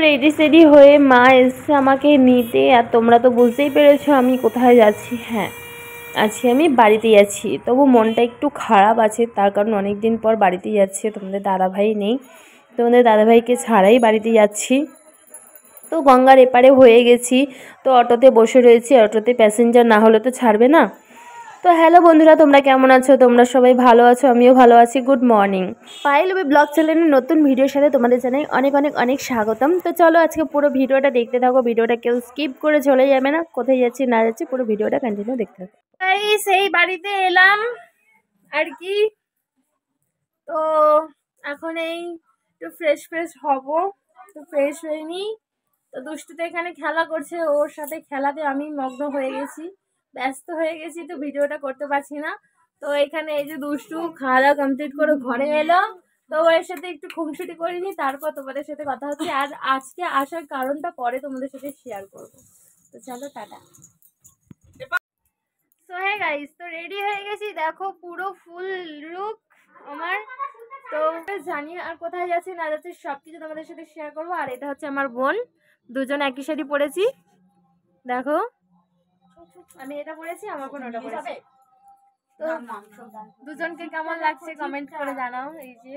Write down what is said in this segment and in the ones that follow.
Ready সেডি হয়ে মা এসছে আমাকে নিতে, আর তোমরা তো বুঝতেই পেরেছো আমি কোথায় যাচ্ছি। হ্যাঁ, আজকে আমি বাড়িতে যাচ্ছি, তবু মনটা একটু খারাপ আছে, তার কারণ অনেক দিন পর বাড়িতে যাচ্ছে, তোমাদের দাদাভাই নেই, তোমাদের দাদাভাইকে ছাড়াই বাড়িতে যাচ্ছি। তো গঙ্গার এপারে হয়ে গেছি, তো অটোতে বসে রয়েছি, অটোতে প্যাসেঞ্জার না হলে তো ছাড়বে না। তো হ্যালো বন্ধুরা, তোমরা কেমন আছো? তোমরা সবাই ভালো আছো, আমিও ভালো আছি। Good morning. পায়েলবি ব্লগ চ্যানেলের নতুন ভিডিওর সাথে তোমাদের জানাই অনেক অনেক অনেক স্বাগতম। তো চলো আজকে পুরো ভিডিওটা দেখতে থাকো, ভিডিওটা কেউ স্কিপ করে চলে যাবে না, কোথায় যাচ্ছি না যাচ্ছি পুরো ভিডিওটা কন্টিনিউ দেখতে থাকো। সেই বাড়িতে এলাম আর কি, তো এখন এই একটু ফ্রেশ হব, তো ফ্রেশ হয়ে নিই। তো দুষ্টুতে এখানে খেলা করছে, ওর সাথে খেলাতে আমি মগ্ন হয়ে গেছি, ব্যস্ত হয়ে গেছি, তো ভিডিওটা করতে পারছি না। তো এখানে এই যে দুষ্টু খাওয়া দাওয়া কমপ্লিট করে ঘরে এলো, তো ওর সাথে একটু খুনসুটি করিনি, তারপর তোমাদের সাথে কথা হচ্ছে। আর আজকে আসার কারণটা পরে তোমাদের সাথে শেয়ার করবো। তো চলো টাটা। সো হে গাইস, তো রেডি হয়ে গেছি, দেখো পুরো ফুল লুক আমার। তো জানি আর কোথায় যাচ্ছি না যাচ্ছি সবকিছু তোমাদের সাথে শেয়ার করবো। আর এটা হচ্ছে আমার বোন, দুজন একই শাড়ি পরেছি, দেখো আমি এটা পরেছি, আমার বোন ওটা পরেছে। তো দুজনকে কেমন লাগছে কমেন্ট করে জানাও। এই যে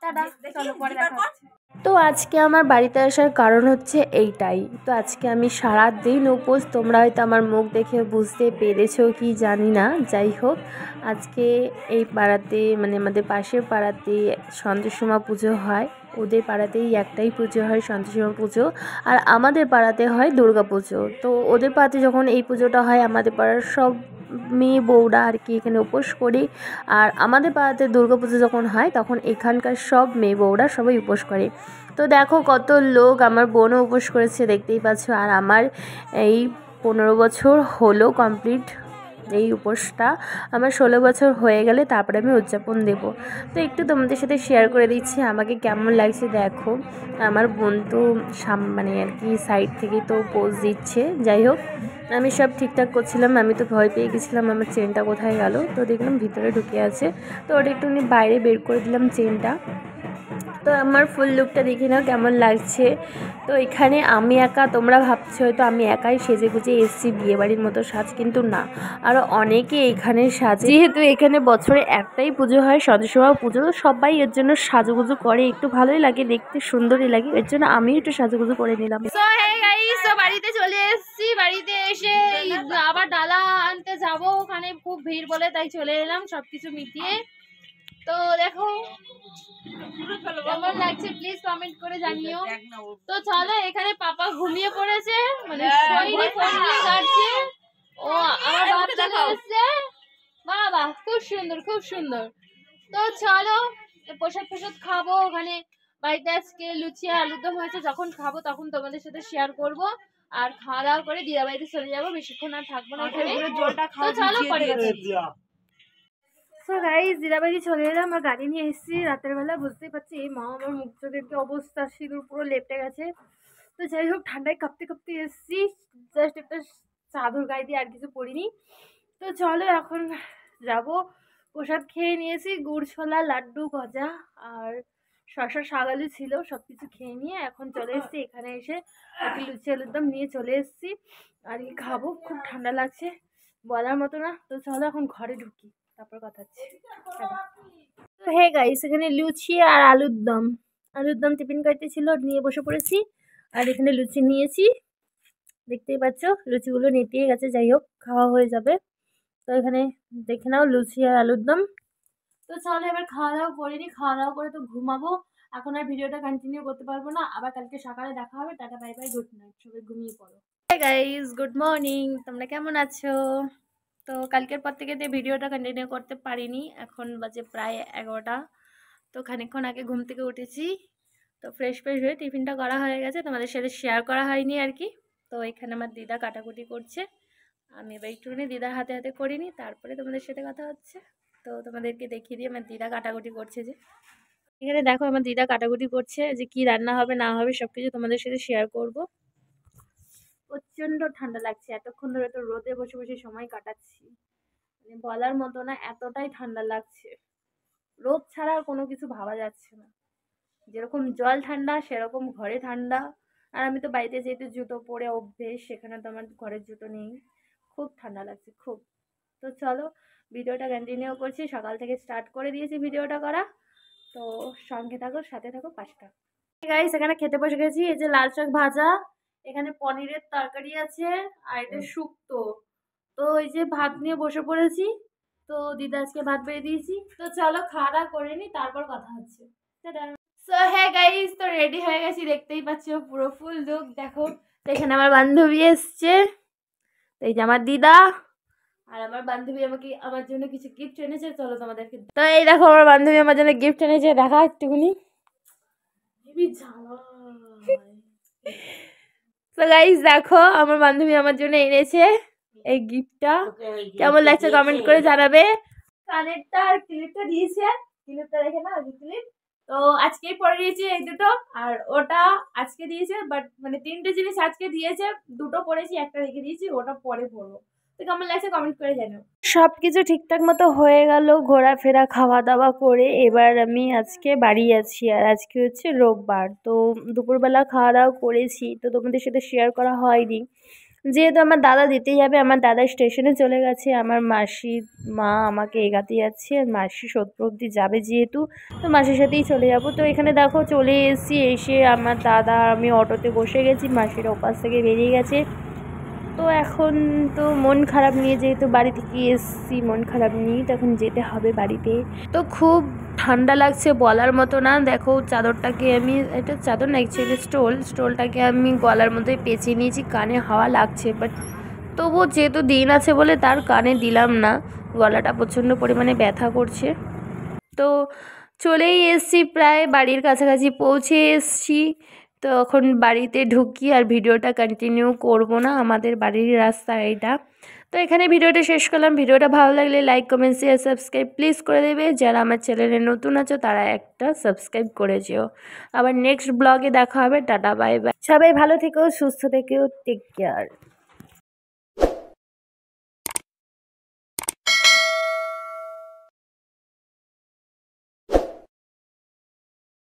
টাটা, চলো পরে দেখা হচ্ছে। তো আজকে আমার বাড়িতে আসার কারণ হচ্ছে এইটাই। তো আজকে আমি সারা দিন উপোস, তোমরা হয়তো আমার মুখ দেখে বুঝতে পেরেছো কি জানি না। যাই হোক, আজকে এই পাড়াতে মানে আমাদের পাশের পাড়াতে সন্তোষীমা পুজো হয়, ওদের পাড়াতেই একটাই পুজো হয় সন্তোষীমা পুজো, আর আমাদের পাড়াতে হয় দুর্গা পুজো। তো ওদের পাড়াতে যখন এই পুজোটা হয়, আমাদের পাড়ার সব মেয়ে বউরা আর কি এখানে উপোস করি, আর আমাদের পাড়াতে দুর্গা পুজো যখন হয় তখন এখানকার সব মেয়ে বউরা সবাই উপোস করে। তো দেখো কত লোক, আমার বোনও উপোস করেছে দেখতেই পাচ্ছ। আর আমার এই 15 বছর হলো কমপ্লিট এই উপোসটা, আমার 16 বছর হয়ে গেলে তারপরে আমি উদযাপন দেব। তো একটু তোমাদের সাথে শেয়ার করে দিচ্ছি আমাকে কেমন লাগছে। দেখো আমার বোন তো মানে আর কি সাইড থেকেই তো পোজ দিচ্ছে। যাই হোক, আমি সব ঠিকঠাক করছিলাম, আমি তো ভয় পেয়ে গেছিলাম আমার চেনটা কোথায় গেল, তো দেখলাম ভিতরে ঢুকে আছে, তো ওটা একটুখানি বাইরে বের করে দিলাম চেনটা। তো আমার ফুল লুকটা দেখে নাও কেমন লাগছে। তো এখানে আমি একা, তোমরা ভাবছো হয়তো আমি একাই সেজে গুজে এসেছি বিয়েবাড়ির মতো সাজ, কিন্তু না, আরও অনেকে এখানে সাজে। যেহেতু এখানে বছরে একটাই পুজো হয় সন্তোষীমা পুজো, সবাই এর জন্য সাজুগুজু করে, একটু ভালোই লাগে দেখতে, সুন্দরই লাগে, এর জন্য আমিও একটু সাজুগুজু করে নিলাম। বাড়িতে চলে এসেছি, বাড়িতে এসে আবার ডালা আনতে যাবো, ওখানে খুব ভিড় বলে তাই চলে এলাম সবকিছু মিটিয়ে। তো দেখো কেমন লাগছে প্লিজ কমেন্ট করে জানিও। তো চলো, এখানে পাপা ঘুমিয়ে পড়েছে, মানে শরীরে ফোন নিয়ে কাটছে। ও আমার বাপ চলে এসেছে, বাবা খুব সুন্দর খুব সুন্দর। তো চলো প্রসাদ খাবো, ওখানে বাড়িতে আজকে লুচি আর আলুরদম হয়েছে, যখন খাবো তখন তোমাদের সাথে শেয়ার করব। আর খাওয়া দাওয়া করে দিদা বাড়িতে চলে যাবো, বেশিক্ষণ আর থাকবো না এখানে। তো চলো পরে কথা হচ্ছে। সো গাইস, দিদাবাড়ি চলে এলাম, আমার গাড়ি নিয়ে এসেছি রাতের বেলা, বুঝতেই পারছি এই মা আমার মুখ চোখের কি অবস্থা, সিঁদুর পুরো লেপটে গেছে। তো যাই হোক, ঠান্ডায় কাঁপতে কাঁপতে এসেছি, জাস্ট একটা চাদর গায়ে দিয়ে আর কিছু পরিনি। তো চলো এখন যাব, প্রসাদ খেয়ে নিয়েছি, গুড় ছোলা লাড্ডু গজা আর শশা শাকালু ছিল, সব কিছু খেয়ে নিয়ে এখন চলে এসেছি এখানে, এসে একটু লুচি আলুরদম নিয়ে চলে এসেছি আর কি খাবো। খুব ঠান্ডা লাগছে বলার মতো না। তো চলো এখন ঘরে ঢুকি, তারপর কথা হচ্ছে। তো হে গাইস, এখানে লুচি আর আলুর দম টিফিন কাটতে ছিল, নিয়ে বসে পড়েছি, আর এখানে লুচি নিয়েছি, দেখতেই পাচ্ছ লুচিগুলো নেতিয়ে গেছে, যাই হোক খাওয়া হয়ে যাবে। তো এখানে দেখে নাও লুচি আর আলুর দম। তো চলো এবার খাওয়া দাওয়া করে নি, খাওয়া দাওয়া করে তো ঘুমাবো, এখন আর ভিডিওটা কন্টিনিউ করতে পারবো না, আবার কালকে সকালে দেখা হবে। Tata bye bye, good night, সবাই ঘুমিয়ে পড়ো। হাই গাইস, গুড মর্নিং, তোমরা কেমন আছো? তো কালকের পর থেকে ভিডিওটা কন্টিনিউ করতে পারিনি, এখন বাজে প্রায় 11টা। তো খানিকক্ষণ আগে ঘুম থেকে উঠেছি, তো ফ্রেশ হয়ে টিফিনটা করা হয়ে গেছে, তোমাদের সাথে শেয়ার করা হয়নি আর কি। তো এখানে আমার দিদা কাটাকুটি করছে, আমি এবার একটুখানি দিদার হাতে হাতে করিনি, তারপরে তোমাদের সাথে কথা হচ্ছে। তো তোমাদেরকে দেখিয়ে দিয়ে আমার দিদা কাটাকুটি করছে, যে এখানে দেখো আমার দিদা কাটাকুটি করছে, যে কি রান্না হবে না হবে সবকিছু তোমাদের সাথে শেয়ার করব। প্রচন্ড ঠান্ডা লাগছে, এতক্ষণ ধরে তো রোদে বসে বসে সময় কাটাচ্ছি, মানে বলার মতো না, এতটাই ঠান্ডা লাগছে। রোদ ছাড়া আর কোনো কিছু ভাবা যাচ্ছে না। যেরকম জল ঠান্ডা সেরকম ঘরে ঠান্ডা। আর আমি তো বাড়িতে যেহেতু জুতো পরে অভ্যেস, সেখানে তো আমার ঘরের জুতো নেই। খুব ঠান্ডা লাগছে খুব। তো চলো ভিডিওটা কন্টিনিউ করছি, সকাল থেকে স্টার্ট করে দিয়েছি ভিডিওটা করা। তো সঙ্গে থাকো, সাথে থাকো, পাশে থাকো। গাইস এখানে খেতে বসে গেছি। এই যে লাল শাক ভাজা, এখানে পনিরের তরকারি আছে, আর এটা শুক্তো। তো এই যে ভাত নিয়ে বসে পড়েছি। তো দিদা আজকে ভাত বেড়ে দিয়েছি। তো চলো খাওয়া দাওয়া করে নি, তারপর কথা হচ্ছে। সো হ্যাঁ গাইস, তো রেডি হয়ে গেছি, দেখতেই পাচ্ছ পুরো ফুল লুক দেখো। তো এখানে আমার বান্ধবী এসছে, তো এই যে আমার দিদা, আর আমার বান্ধবী আমাকে আমার জন্য কিছু গিফট এনেছে। চলো তোমাদেরকে, তো এই দেখো আমার বান্ধবী আমার জন্য গিফট এনেছে, দেখা একটুখানি। তো গাইস দেখো আমার বান্ধবী আমার জন্য এনেছে এই গিফটটা। কেমন লাগছে কমেন্ট করে জানাবে। কানেরটা আর ক্লিপটা দিয়েছে, ক্লিপটা দেখে না, ক্লিপ তো আজকেই পরে দিয়েছি এই দুটো, আর ওটা আজকে দিয়েছে। বাট মানে 3টে জিনিস আজকে দিয়েছে, 2টো পরেছি, একটা রেখে দিয়েছি, ওটা পরে পরবো। তো কেমন লাগছে কমেন্ট করে জানাও। সবকিছু ঠিকঠাক মতো হয়ে গেল, ঘোরাফেরা খাওয়া দাওয়া করে এবার আমি আজকে বাড়ি আছি। আর আজকে হচ্ছে রোববার, তো দুপুরবেলা খাওয়া দাওয়া করেছি, তো তোমাদের সাথে শেয়ার করা হয়নি। যেহেতু আমার দাদা দিতেই যাবে, আমার দাদা স্টেশনে চলে গেছে, আমার মাসি মা আমাকে এগাতে যাচ্ছে, আর মাসি সত্য অবধি যাবে যেহেতু, তো মাসির সাথেই চলে যাব। তো এখানে দেখো চলে এসেছি, এসে আমার দাদা আর আমি অটোতে বসে গেছি, মাসির ওপাশ থেকে বেরিয়ে গেছে। তো এখন তো মন খারাপ নিয়ে, যেহেতু বাড়ি থেকে এসেছি মন খারাপ নিয়ে, তখন যেতে হবে বাড়িতে। তো খুব ঠান্ডা লাগছে বলার মতো না। দেখো চাদরটাকে আমি, এটা চাদর না অ্যাকচুয়ালি স্টোলটাকে আমি গলার মধ্যে পেঁচিয়ে নিয়েছি, কানে হাওয়া লাগছে, বাট তবুও যেহেতু দিন আছে বলে তার কানে দিলাম না, গলাটা প্রচণ্ড পরিমাণে ব্যথা করছে। তো চলেই এসছি, প্রায় বাড়ির কাছাকাছি পৌঁছে এসছি। তো এখন বাড়িতে ঢুকি, আর ভিডিওটা কন্টিনিউ করব না, আমাদের বাড়ির রাস্তা এটা। তো এখানে ভিডিওটা শেষ করলাম। ভিডিওটা ভালো লাগলে like comment share subscribe please করে দেবে। যারা আমার চ্যানেলে নতুন আছো তারা একটা সাবস্ক্রাইব করে যেও। আবার নেক্সট ব্লগে দেখা হবে। টাটা বাই বাই, সবাই ভালো থেকো, সুস্থ থেকো, টেক কেয়ার।